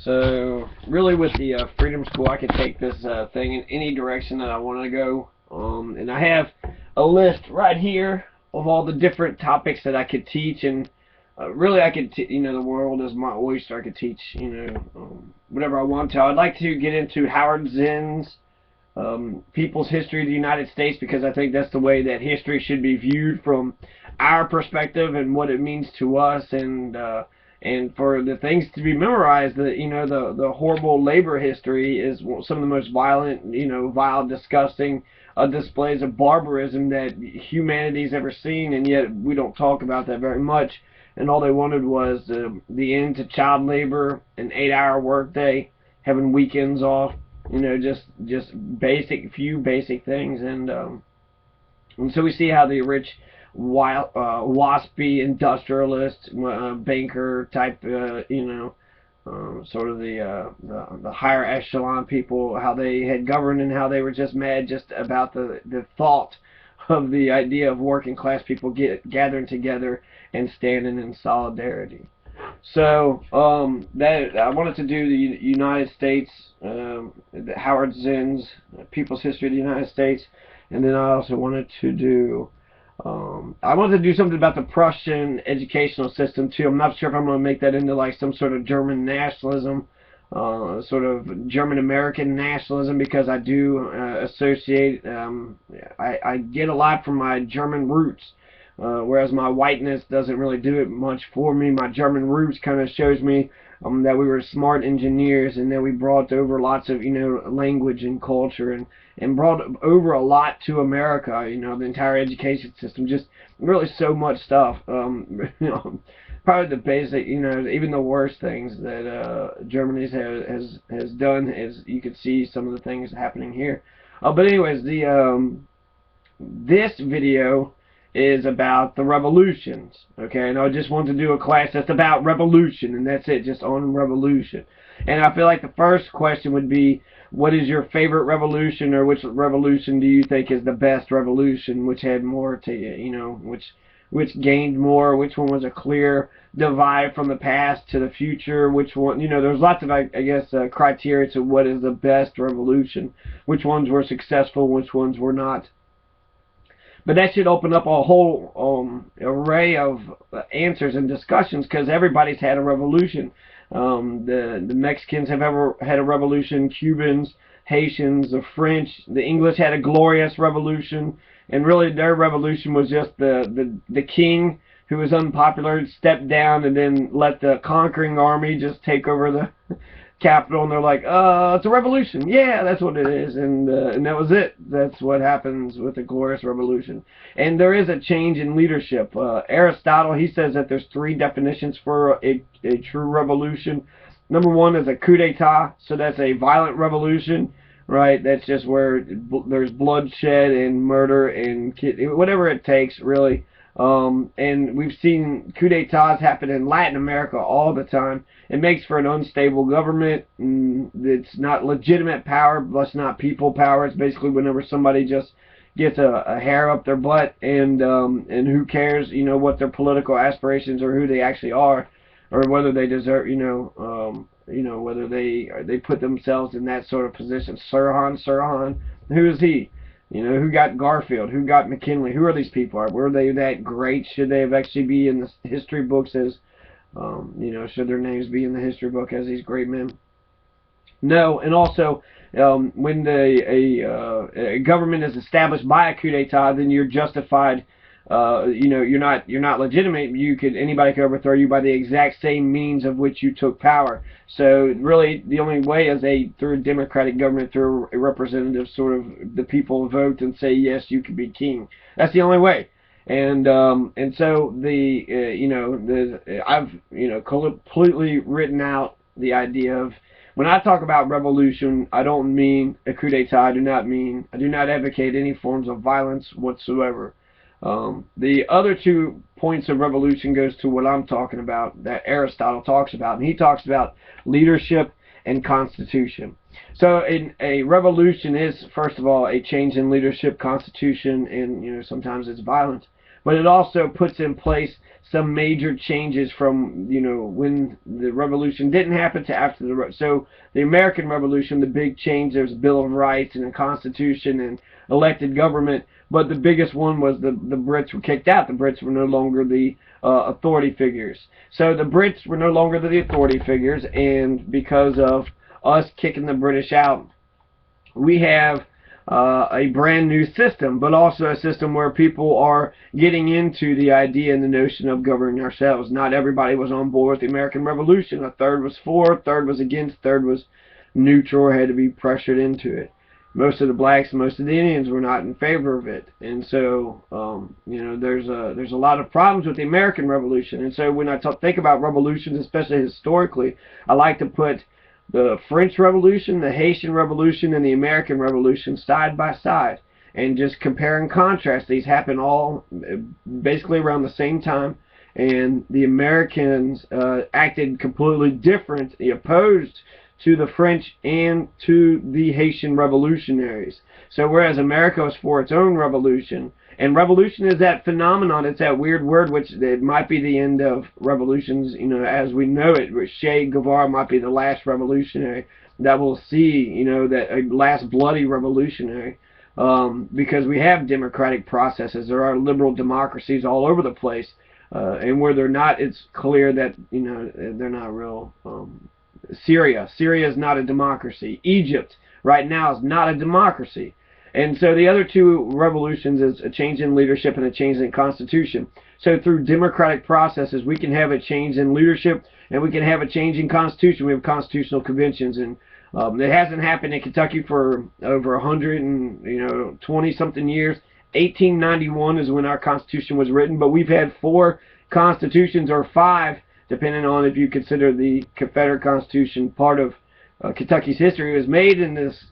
So really with the Freedom School, I could take this thing in any direction that I want to go. And I have a list right here of all the different topics that I could teach, and really I could, the world is my oyster. I could teach, whatever I want to. I'd like to get into Howard Zinn's People's History of the United States, because I think that's the way that history should be viewed from our perspective and what it means to us, and for the things to be memorized. The horrible labor history is some of the most violent, vile, disgusting displays of barbarism that humanity's ever seen, and yet we don't talk about that very much. And all they wanted was the end to child labor, an 8-hour workday, having weekends off, just few basic things. And so we see how the rich, waspy industrialist, banker type, sort of the higher echelon people, how they had governed and how they were just mad just about the thought of the idea of working class people gathering together and standing in solidarity. So that I wanted to do the United States, Howard Zinn's People's History of the United States, and then I also wanted to do something about the Prussian educational system too. I'm not sure if I'm going to make that into like some sort of German nationalism, sort of German American nationalism, because I do associate, I get a lot from my German roots. Whereas my whiteness doesn't really do it much for me. My German roots kind of shows me that we were smart engineers, and that we brought over lots of language and culture, and brought over a lot to America. The entire education system, just really so much stuff. Probably the basic, even the worst things that Germany has done, is you could see some of the things happening here. But anyways, this video is about the revolutions, okay? And I just want to do a class that's about revolution, and that's it, just on revolution. And I feel like the first question would be, what is your favorite revolution, or which revolution do you think is the best revolution, which had more to, which gained more, which one was a clear divide from the past to the future, which one, there's lots of, I guess, criteria to what is the best revolution, which ones were successful, which ones were not. But that should open up a whole array of answers and discussions, because everybody's had a revolution. The Mexicans have ever had a revolution, Cubans, Haitians, the French, the English had a glorious revolution, and really their revolution was just the king, who was unpopular, stepped down and then let the conquering army just take over the capital, and they're like, it's a revolution. Yeah, that's what it is. And that was it. That's what happens with a glorious revolution. And there is a change in leadership. Aristotle, he says that there's 3 definitions for a true revolution. Number 1 is a coup d'etat, so that's a violent revolution, right? That's just where there's bloodshed and murder and whatever it takes, really. And we've seen coup d'etats happen in Latin America all the time. It makes for an unstable government. It's not legitimate power, but it's not people power. It's basically whenever somebody just gets a hair up their butt, and who cares, what their political aspirations or who they actually are, or whether they deserve, whether they put themselves in that sort of position. Sirhan, who is he? Who got Garfield? Who got McKinley? Who are these people? Were they that great? Should they have actually be in the history books as, should their names be in the history book as these great men? No. And also, when a government is established by a coup d'etat, then you're justified. You're not legitimate. Anybody could overthrow you by the exact same means of which you took power. So really, the only way is through a democratic government, through a representative, sort of the people vote and say yes, you can be king. That's the only way. And so I've completely written out the idea of, when I talk about revolution, I don't mean a coup d'etat. I do not advocate any forms of violence whatsoever. The other 2 points of revolution goes to what I'm talking about, that Aristotle talks about, and he talks about leadership and constitution. So a revolution is, first of all, a change in leadership, constitution, and sometimes it's violent. but it also puts in place some major changes from, when the revolution didn't happen to after so the American Revolution, the big change, there's a Bill of Rights and a Constitution and elected government, but the biggest one was the Brits were kicked out. The Brits were no longer the authority figures. So the Brits were no longer the authority figures, and because of us kicking the British out, we have a brand new system, but also a system where people are getting into the idea and the notion of governing ourselves. Not everybody was on board with the American Revolution. A third was for, a third was against, a third was neutral or had to be pressured into it. Most of the blacks and most of the Indians were not in favor of it, and so there's a lot of problems with the American Revolution. And so when I think about revolutions, especially historically, I like to put the French Revolution, the Haitian Revolution, and the American Revolution side by side, and just compare and contrast. These happen all basically around the same time, and the Americans acted completely different, opposed to the French and to the Haitian revolutionaries. So whereas America was for its own revolution, and revolution is that phenomenon, it's that weird word which it might be the end of revolutions, as we know it. Che Guevara might be the last revolutionary that we'll see, that last bloody revolutionary, because we have democratic processes. There are liberal democracies all over the place, and where they're not, it's clear that, they're not real. Syria is not a democracy. Egypt right now is not a democracy. And so the other two revolutions is a change in leadership and a change in constitution. So through democratic processes, we can have a change in leadership and we can have a change in constitution. We have constitutional conventions, and it hasn't happened in Kentucky for over 120 something years. 1891 is when our Constitution was written, but we've had 4 constitutions, or 5, depending on if you consider the Confederate Constitution part of Kentucky's history. It was made in this,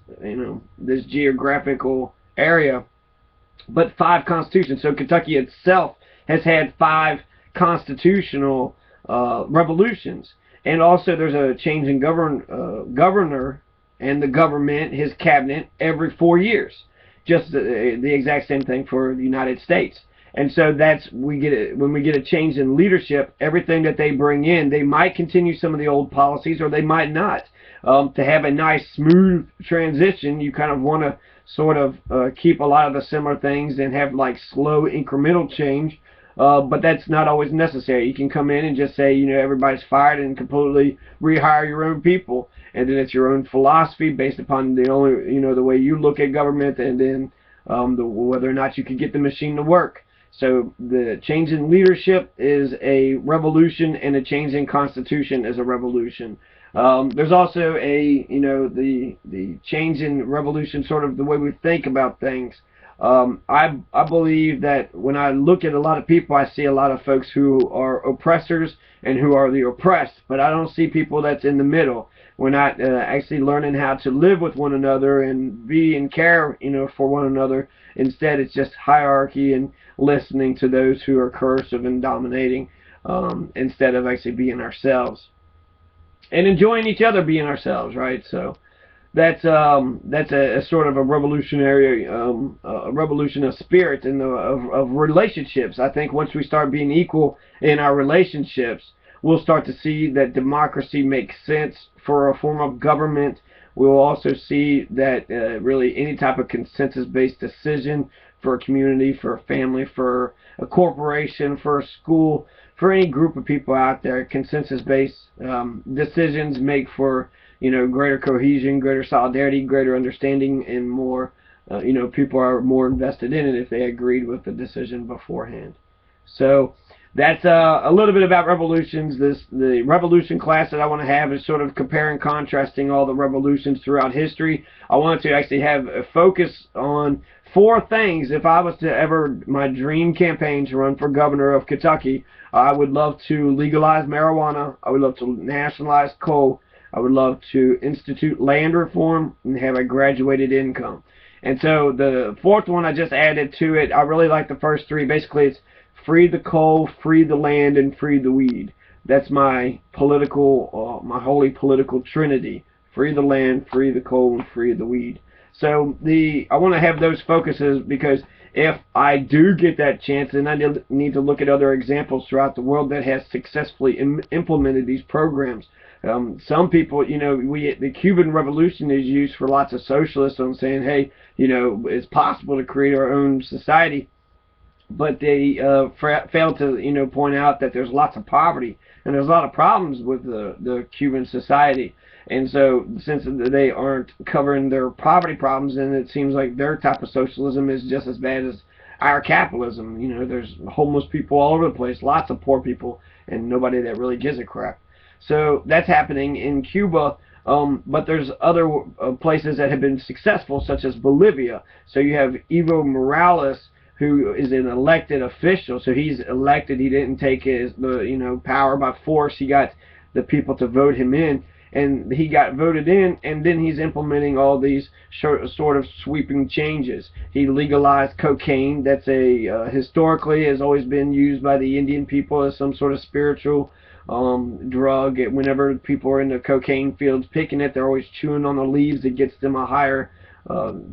this geographical area, but 5 constitutions. So Kentucky itself has had 5 constitutional revolutions, and also there's a change in governor and the government, his cabinet, every 4 years. Just the exact same thing for the United States. And so when we get a change in leadership, everything that they bring in, they might continue some of the old policies or they might not. To have a nice smooth transition, you kind of want to sort of keep a lot of the similar things and have like slow incremental change, but that's not always necessary. You can come in and just say, everybody's fired, and completely rehire your own people, and then it's your own philosophy based upon the way you look at government, and then whether or not you can get the machine to work. So the change in leadership is a revolution, and a change in constitution is a revolution. There's also the change in revolution, sort of the way we think about things. I believe that when I look at a lot of people, I see a lot of folks who are oppressors and who are the oppressed, but I don't see people that's in the middle. We're not actually learning how to live with one another and be and care, for one another. Instead, it's just hierarchy and listening to those who are coercive and dominating, instead of actually being ourselves and enjoying each other being ourselves, right? So that's a sort of a revolutionary, a revolution of spirit and of relationships. I think once we start being equal in our relationships, we'll start to see that democracy makes sense for a form of government. We'll also see that really any type of consensus-based decision for a community, for a family, for a corporation, for a school, for any group of people out there, consensus-based decisions make for greater cohesion, greater solidarity, greater understanding, and more people are more invested in it if they agreed with the decision beforehand. So that's a little bit about revolutions. The revolution class that I want to have is sort of comparing, contrasting all the revolutions throughout history. I want to actually have a focus on 4 things. If I was to ever, my dream campaign to run for governor of Kentucky, I would love to legalize marijuana. I would love to nationalize coal. I would love to institute land reform and have a graduated income. And so the 4th one I just added to it. I really like the first 3. Basically, it's free the coal, free the land, and free the weed. That's my political, my holy political trinity. Free the land, free the coal, and free the weed. So I want to have those focuses, because if I do get that chance, then I need to look at other examples throughout the world that has successfully implemented these programs. Some people, the Cuban Revolution is used for lots of socialists on saying, hey, it's possible to create our own society, but they fail to point out that there's lots of poverty and there's a lot of problems with the Cuban society. And so since they aren't covering their poverty problems, then it seems like their type of socialism is just as bad as our capitalism. There's homeless people all over the place, lots of poor people, and nobody that really gives a crap. So that's happening in Cuba. But there's other places that have been successful, such as Bolivia. So you have Evo Morales, who is an elected official. So he's elected. He didn't take the power by force. He got the people to vote him in, and he got voted in. And then he's implementing all these sort of sweeping changes. He legalized cocaine. That's historically has always been used by the Indian people as some sort of spiritual drug. Whenever people are in the cocaine fields picking it, they're always chewing on the leaves. It gets them a higher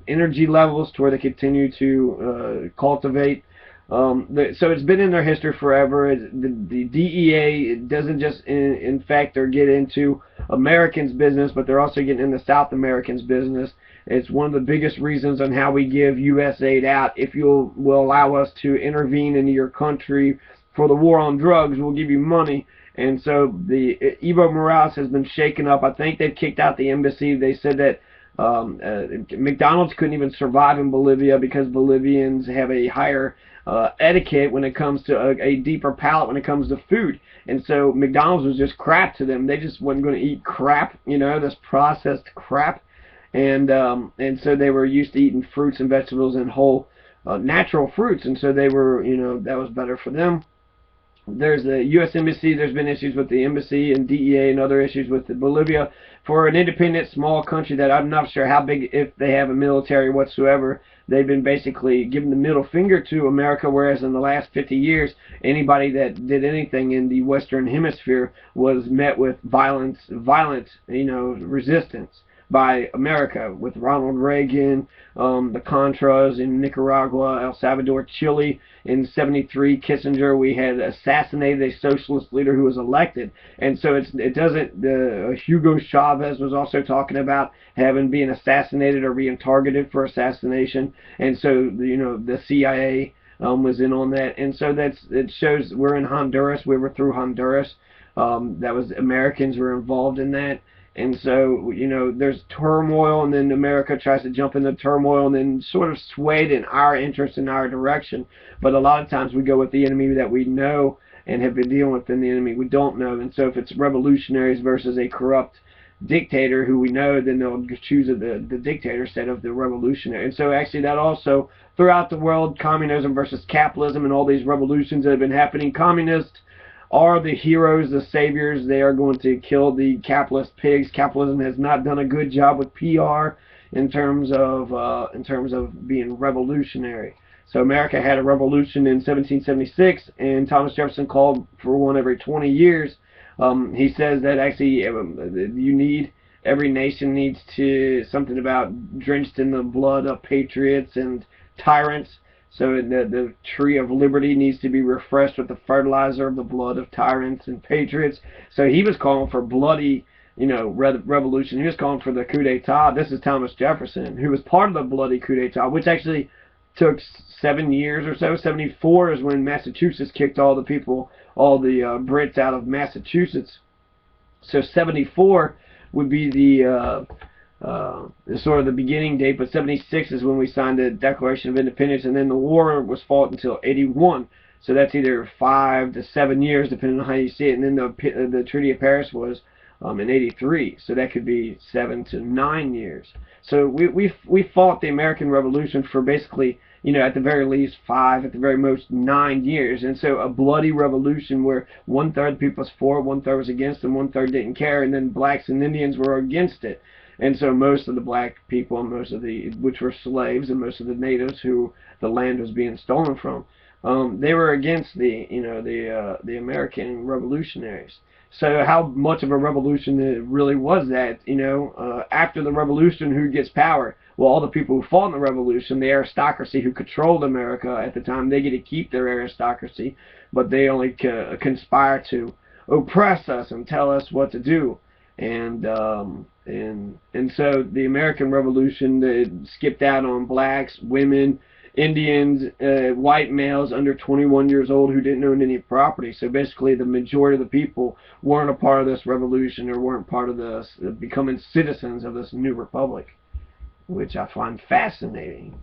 energy levels to where they continue to cultivate. So it's been in their history forever. The DEA doesn't just infect or get into Americans' business, but they're also getting into South Americans' business. It's one of the biggest reasons on how we give U.S. aid out. If you will allow us to intervene into your country for the war on drugs, we'll give you money. And so the Evo Morales has been shaken up. I think they've kicked out the embassy. They said that McDonald's couldn't even survive in Bolivia because Bolivians have a higher etiquette when it comes to a deeper palate when it comes to food. And so McDonald's was just crap to them. They just wasn't going to eat crap, this processed crap. And so they were used to eating fruits and vegetables and whole natural fruits. And so they were, that was better for them. There's the U.S. Embassy. There's been issues with the embassy and DEA and other issues with Bolivia. For an independent small country that I'm not sure how big, if they have a military whatsoever, they've been basically giving the middle finger to America, whereas in the last 50 years, anybody that did anything in the Western Hemisphere was met with violent, resistance by America, with Ronald Reagan, the Contras in Nicaragua, El Salvador, Chile. In 73, Kissinger, we had assassinated a socialist leader who was elected. And so Hugo Chavez was also talking about being assassinated or being targeted for assassination. And so, the CIA was in on that. And so it shows we're in Honduras. We were through Honduras. That was Americans were involved in that. And so, there's turmoil, and then America tries to jump into turmoil and then sort of swayed in our interest in our direction. But a lot of times we go with the enemy that we know and have been dealing with, in the enemy we don't know. And so if it's revolutionaries versus a corrupt dictator who we know, then they'll choose the dictator instead of the revolutionary. And so actually that also, throughout the world, communism versus capitalism and all these revolutions that have been happening, communists are the heroes, the saviors. They are going to kill the capitalist pigs. Capitalism has not done a good job with PR in terms of being revolutionary. So America had a revolution in 1776, and Thomas Jefferson called for one every 20 years. He says that actually every nation needs to, something about drenched in the blood of patriots and tyrants. So the tree of liberty needs to be refreshed with the fertilizer of the blood of tyrants and patriots. So he was calling for bloody, revolution. He was calling for the coup d'etat. This is Thomas Jefferson, who was part of the bloody coup d'etat, which actually took 7 years or so. 74 is when Massachusetts kicked all the Brits out of Massachusetts. So 74 would be the sort of the beginning date, but 76 is when we signed the Declaration of Independence, and then the war was fought until 81. So that's either 5 to 7 years, depending on how you see it. And then the Treaty of Paris was in 83, so that could be 7 to 9 years. So we fought the American Revolution for basically, at the very least 5, at the very most 9 years. And so a bloody revolution where 1/3 of the people was for it, 1/3 was against, and 1/3 didn't care, and then blacks and Indians were against it. And so most of the black people, which were slaves, and most of the natives who the land was being stolen from, they were against the American revolutionaries. So how much of a revolution it really was that? After the revolution, who gets power? Well, all the people who fought in the revolution, the aristocracy who controlled America at the time, they get to keep their aristocracy, but they only conspire to oppress us and tell us what to do. And so the American Revolution, they skipped out on blacks, women, Indians, white males under 21 years old who didn't own any property. So basically the majority of the people weren't a part of this revolution, or weren't part of this becoming citizens of this new republic, which I find fascinating.